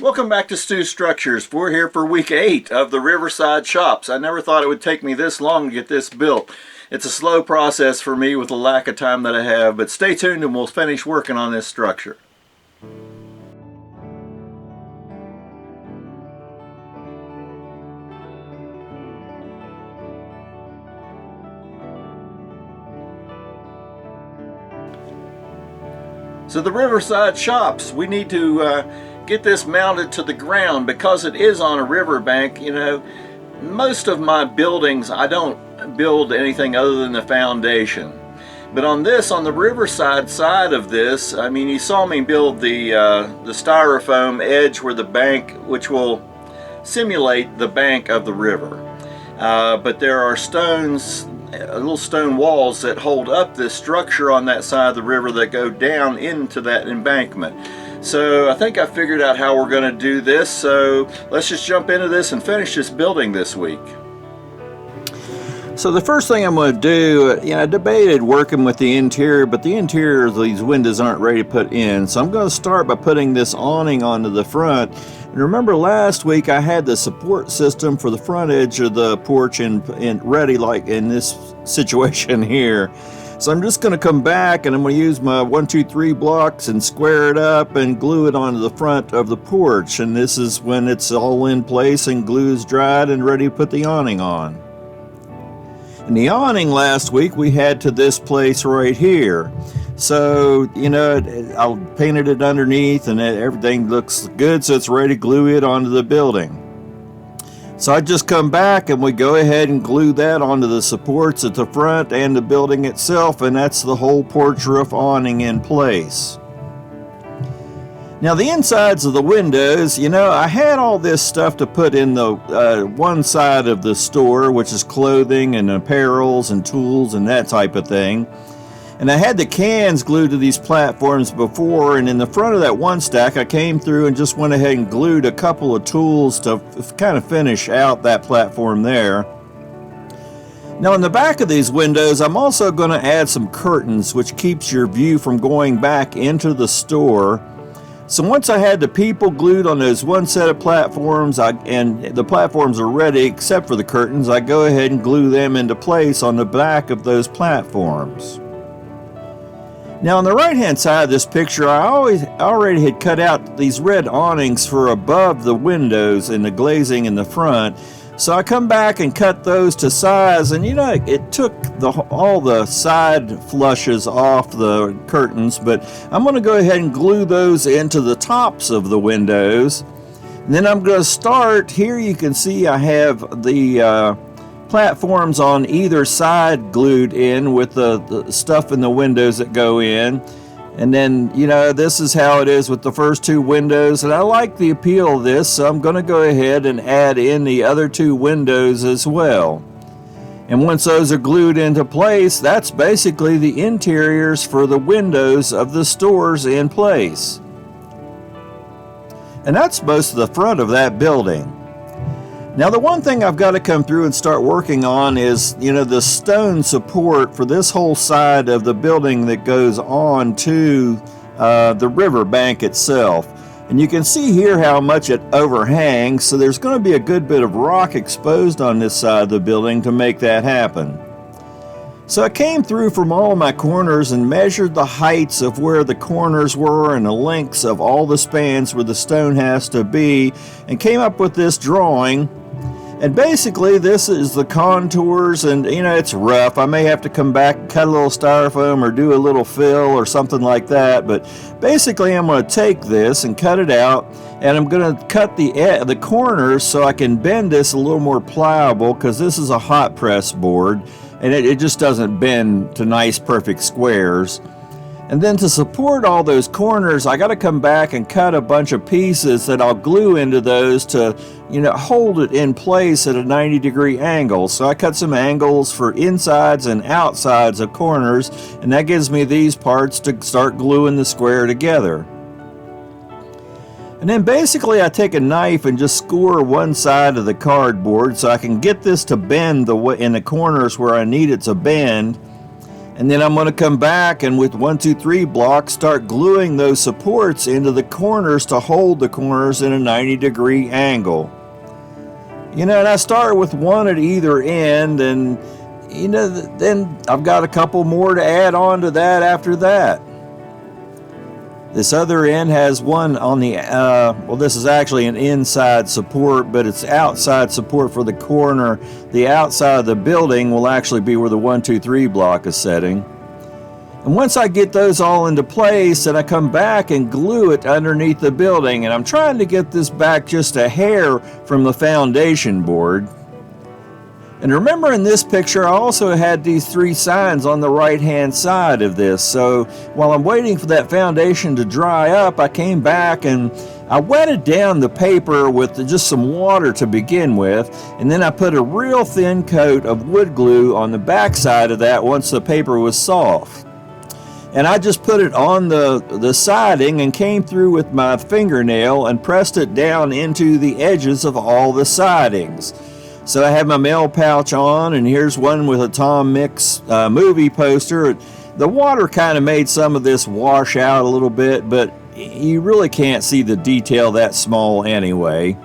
Welcome back to Stu Structures. We're here for week 8 of the Riverside Shops. I never thought it would take me this long to get this built. It's a slow process for me with the lack of time that I have, but stay tuned and we'll finish working on this structure. So the Riverside Shops, we need to get this mounted to the ground because it is on a riverbank. You know, most of my buildings, I don't build anything other than the foundation. But on this, on the riverside side of this, I mean, you saw me build the styrofoam edge where the bank, which will simulate the bank of the river. But there are stones, little stone walls that hold up this structure on that side of the river that go down into that embankment. So I think I figured out how we're going to do this, so let's just jump into this and finish this building this week. So the first thing I'm going to do, I debated working with the interior, but the interior of these windows aren't ready to put in. So I'm going to start by putting this awning onto the front. And remember last week I had the support system for the front edge of the porch and ready like in this situation here. So I'm just going to come back and I'm going to use my 1, 2, 3 blocks and square it up and glue it onto the front of the porch. And this is when it's all in place and glue is dried and ready to put the awning on. And the awning last week we had to this place right here. So, I painted it underneath and everything looks good, so it's ready to glue it onto the building. So I just come back and we go ahead and glue that onto the supports at the front and the building itself, and that's the whole porch roof awning in place. Now the insides of the windows, I had all this stuff to put in the one side of the store, which is clothing and apparels and tools and that type of thing. And I had the cans glued to these platforms before, and in the front of that one stack I came through and just went ahead and glued a couple of tools to kind of finish out that platform there. Now in the back of these windows I'm also going to add some curtains, which keeps your view from going back into the store. So once I had the people glued on those one set of platforms and the platforms are ready except for the curtains, I go ahead and glue them into place on the back of those platforms. Now on the right hand side of this picture I already had cut out these red awnings for above the windows and the glazing in the front. So I come back and cut those to size, and it took all the side flushes off the curtains, but I'm going to go ahead and glue those into the tops of the windows. And then I'm going to start, here you can see I have the platforms on either side glued in with the stuff in the windows that go in. And then, this is how it is with the first 2 windows, and I like the appeal of this, so I'm going to go ahead and add in the other 2 windows as well. And once those are glued into place, that's basically the interiors for the windows of the stores in place. And that's most of the front of that building. Now the one thing I've got to come through and start working on is, the stone support for this whole side of the building that goes on to the river bank itself. And you can see here how much it overhangs, so there's going to be a good bit of rock exposed on this side of the building to make that happen. So I came through from all my corners and measured the heights of where the corners were and the lengths of all the spans where the stone has to be, and came up with this drawing. And basically this is the contours, and it's rough. I may have to come back and cut a little styrofoam or do a little fill or something like that, but basically I'm going to take this and cut it out, and I'm going to cut the corners so I can bend this a little more pliable, because this is a hot press board and it just doesn't bend to nice perfect squares. And then to support all those corners, I got to come back and cut a bunch of pieces that I'll glue into those to, hold it in place at a 90-degree angle. So I cut some angles for insides and outsides of corners, and that gives me these parts to start gluing the square together. And then basically I take a knife and just score one side of the cardboard so I can get this to bend in the corners where I need it to bend. And then I'm going to come back and with 1, 2, 3 blocks start gluing those supports into the corners to hold the corners in a 90-degree angle. And I start with one at either end, and then I've got a couple more to add on to that after that. This other end has one on the, this is actually an inside support, but it's outside support for the corner. The outside of the building will actually be where the 1, 2, 3 block is setting. And once I get those all into place, then I come back and glue it underneath the building. And I'm trying to get this back just a hair from the foundation board. And remember, in this picture, I also had these 3 signs on the right-hand side of this. So while I'm waiting for that foundation to dry up, I came back and I wetted down the paper with just some water to begin with. And then I put a real thin coat of wood glue on the back side of that once the paper was soft. And I just put it on the siding and came through with my fingernail and pressed it down into the edges of all the sidings. So I have my mail pouch on, and here's one with a Tom Mix movie poster. The water kind of made some of this wash out a little bit, but you really can't see the detail that small anyway.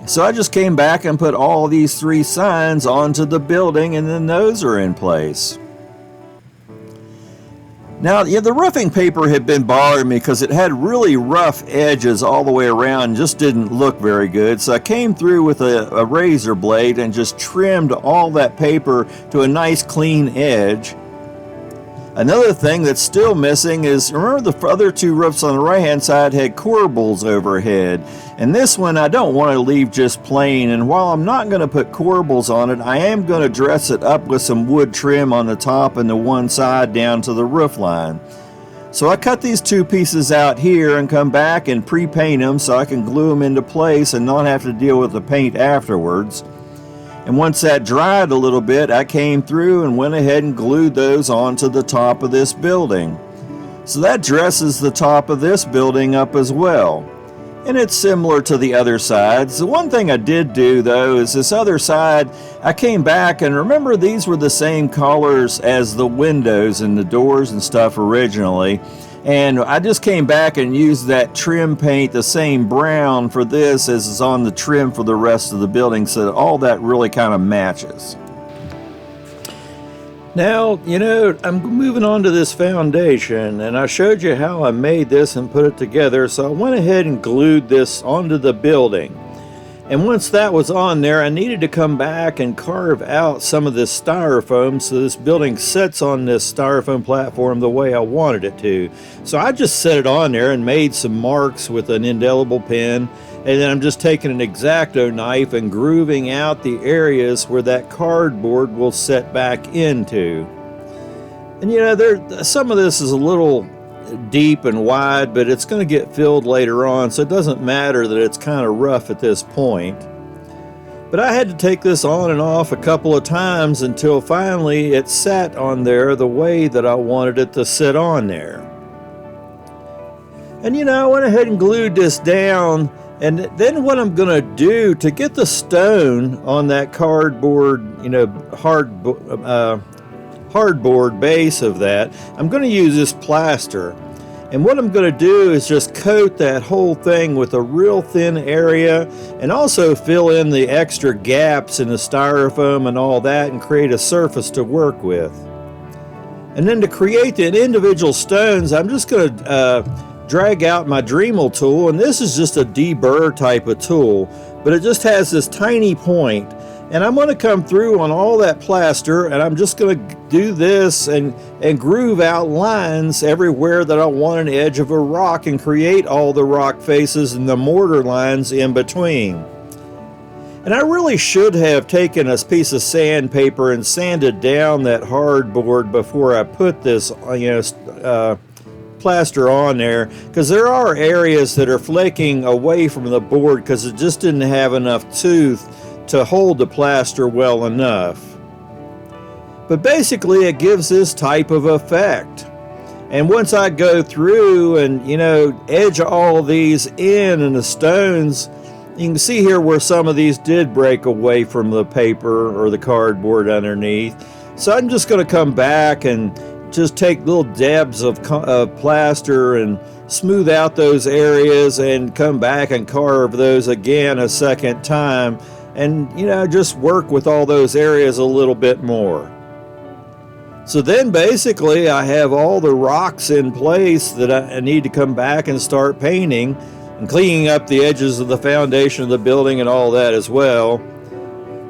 So I just came back and put all these 3 signs onto the building, and then those are in place. Now, the roofing paper had been bothering me because it had really rough edges all the way around and just didn't look very good. So I came through with a razor blade and just trimmed all that paper to a nice clean edge. Another thing that's still missing is, remember the other 2 roofs on the right hand side had corbels overhead, and this one I don't want to leave just plain. And while I'm not going to put corbels on it, I am going to dress it up with some wood trim on the top and the one side down to the roof line. So I cut these 2 pieces out here and come back and pre-paint them so I can glue them into place and not have to deal with the paint afterwards. And once that dried a little bit, I came through and went ahead and glued those onto the top of this building. So that dresses the top of this building up as well. And it's similar to the other sides. The one thing I did do though is this other side, I came back and remember these were the same colors as the windows and the doors and stuff originally. And I just came back and used that trim paint, the same brown for this as is on the trim for the rest of the building, so that all that really kind of matches. Now, I'm moving on to this foundation, and I showed you how I made this and put it together, so I went ahead and glued this onto the building. And once that was on there, I needed to come back and carve out some of this styrofoam so this building sits on this styrofoam platform the way I wanted it to. So I just set it on there and made some marks with an indelible pen, and then I'm just taking an X-Acto knife and grooving out the areas where that cardboard will set back into. And some of this is a little deep and wide, but it's going to get filled later on, so it doesn't matter that it's kind of rough at this point. But I had to take this on and off a couple of times until finally it sat on there the way that I wanted it to sit on there. And I went ahead and glued this down, and then what I'm going to do to get the stone on that cardboard, hardboard base of that, I'm going to use this plaster. And what I'm going to do is just coat that whole thing with a real thin area and also fill in the extra gaps in the styrofoam and all that and create a surface to work with. And then to create the individual stones, I'm just going to drag out my Dremel tool, and this is just a deburr type of tool, but it just has this tiny point. And I'm going to come through on all that plaster, and I'm just going to do this and groove out lines everywhere that I want an edge of a rock and create all the rock faces and the mortar lines in between. And I really should have taken a piece of sandpaper and sanded down that hardboard before I put this plaster on there, because there are areas that are flaking away from the board because it just didn't have enough tooth to hold the plaster well enough. But basically it gives this type of effect. And once I go through and edge all these in and the stones, you can see here where some of these did break away from the paper or the cardboard underneath. So I'm just going to come back and just take little dabs of plaster and smooth out those areas and come back and carve those again a second time, and just work with all those areas a little bit more. So then basically I have all the rocks in place that I need to come back and start painting and cleaning up the edges of the foundation of the building and all that as well.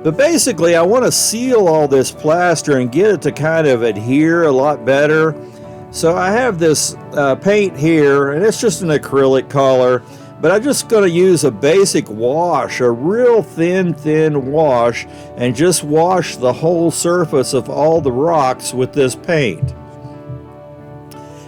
But basically I want to seal all this plaster and get it to kind of adhere a lot better. So I have this paint here, and it's just an acrylic color, but I'm just going to use a basic wash, a real thin wash, and just wash the whole surface of all the rocks with this paint.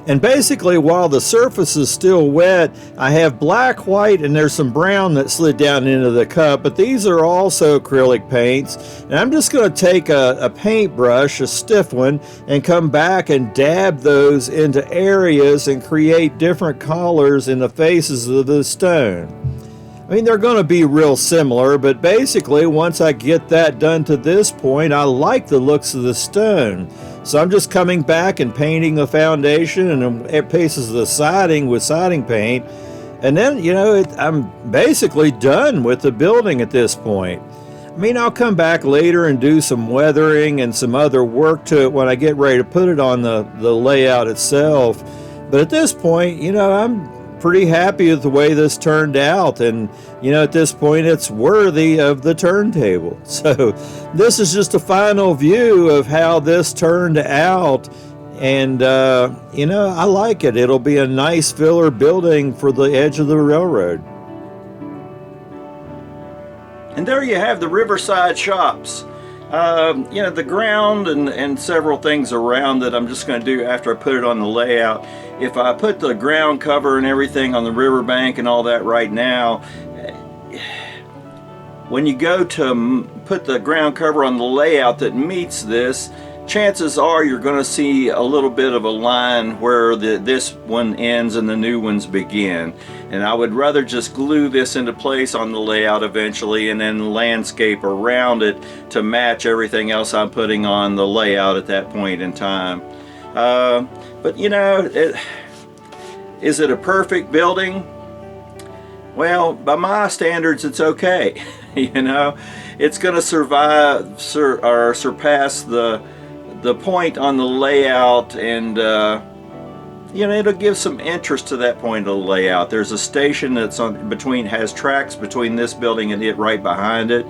And basically, while the surface is still wet, I have black, white, and there's some brown that slid down into the cup, but these are also acrylic paints. And I'm just going to take a paintbrush, a stiff one, and come back and dab those into areas and create different colors in the faces of the stone. I mean, they're going to be real similar, but basically, once I get that done to this point, I like the looks of the stone. So I'm just coming back and painting the foundation and pieces of the siding with siding paint. And then, I'm basically done with the building at this point. I mean, I'll come back later and do some weathering and some other work to it when I get ready to put it on the layout itself. But at this point, I'm pretty happy with the way this turned out, and at this point it's worthy of the turntable. So this is just a final view of how this turned out, and I like it. It'll be a nice filler building for the edge of the railroad. And there you have the Riverside Shops. The ground and several things around that I'm just going to do after I put it on the layout. If I put the ground cover and everything on the riverbank and all that right now, when you go to put the ground cover on the layout that meets this, chances are you're going to see a little bit of a line where this one ends and the new ones begin. And I would rather just glue this into place on the layout eventually and then landscape around it to match everything else I'm putting on the layout at that point in time. But is it a perfect building? Well, by my standards, it's okay. It's going to surpass the point on the layout, and it'll give some interest to that point of the layout. There's a station that's has tracks between this building and it right behind it,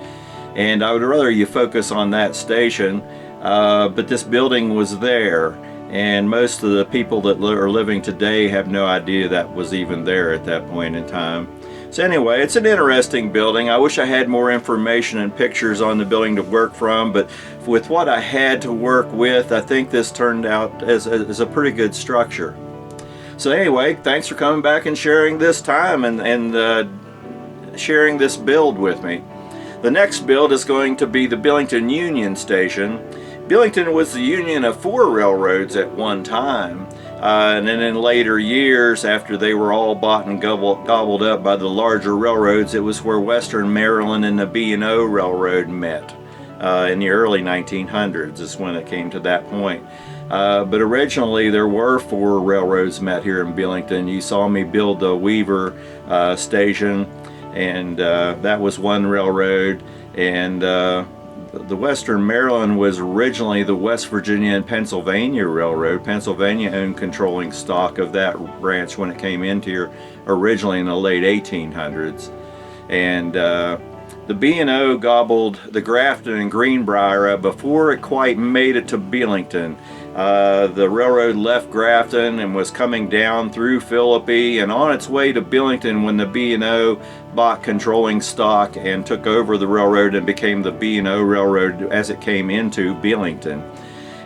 and I would rather you focus on that station, but this building was there, and most of the people that are living today have no idea that was even there at that point in time. So anyway, it's an interesting building. I wish I had more information and pictures on the building to work from, but with what I had to work with, I think this turned out as a pretty good structure. So anyway, thanks for coming back and sharing this time and sharing this build with me. The next build is going to be the Belington Union Station. Belington was the union of 4 railroads at one time. And then in later years, after they were all bought and gobbled up by the larger railroads, it was where Western Maryland and the B&O Railroad met in the early 1900s is when it came to that point. But originally there were 4 railroads met here in Belington. You saw me build the Weaver station, and that was one railroad, and the Western Maryland was originally the West Virginia and Pennsylvania Railroad. Pennsylvania owned controlling stock of that branch when it came into here originally in the late 1800s. And the B&O gobbled the Grafton and Greenbrier up before it quite made it to Belington. The railroad left Grafton and was coming down through Philippi and on its way to Belington when the B&O bought controlling stock and took over the railroad and became the B&O Railroad as it came into Belington.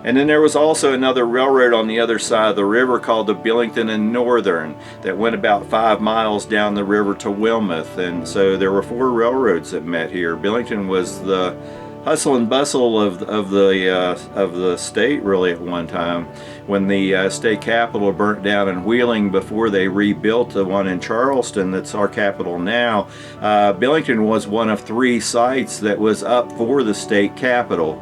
And then there was also another railroad on the other side of the river called the Belington and Northern that went about 5 miles down the river to Wilmouth. And so there were 4 railroads that met here. Belington was the hustle and bustle of the state really at one time, when the state capitol burnt down in Wheeling before they rebuilt the one in Charleston that's our capital now. Belington was one of 3 sites that was up for the state capitol,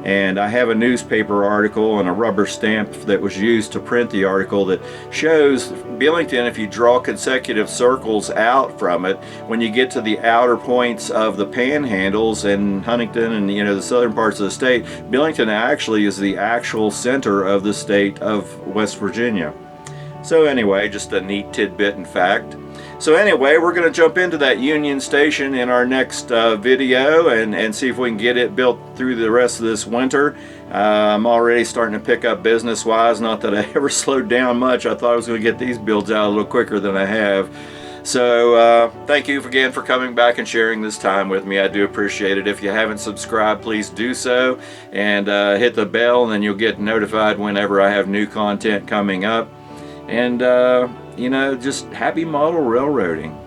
And I have a newspaper article and a rubber stamp that was used to print the article that shows Belington, if you draw consecutive circles out from it, when you get to the outer points of the panhandles and Huntington and the southern parts of the state, Belington actually is the actual center of the state of West Virginia. So anyway, just a neat tidbit and fact. So anyway, we're going to jump into that Union Station in our next video and see if we can get it built through the rest of this winter. I'm already starting to pick up business-wise. Not that I ever slowed down much. I thought I was going to get these builds out a little quicker than I have. So thank you again for coming back and sharing this time with me. I do appreciate it. If you haven't subscribed, please do so. And hit the bell, and then you'll get notified whenever I have new content coming up. And just happy model railroading.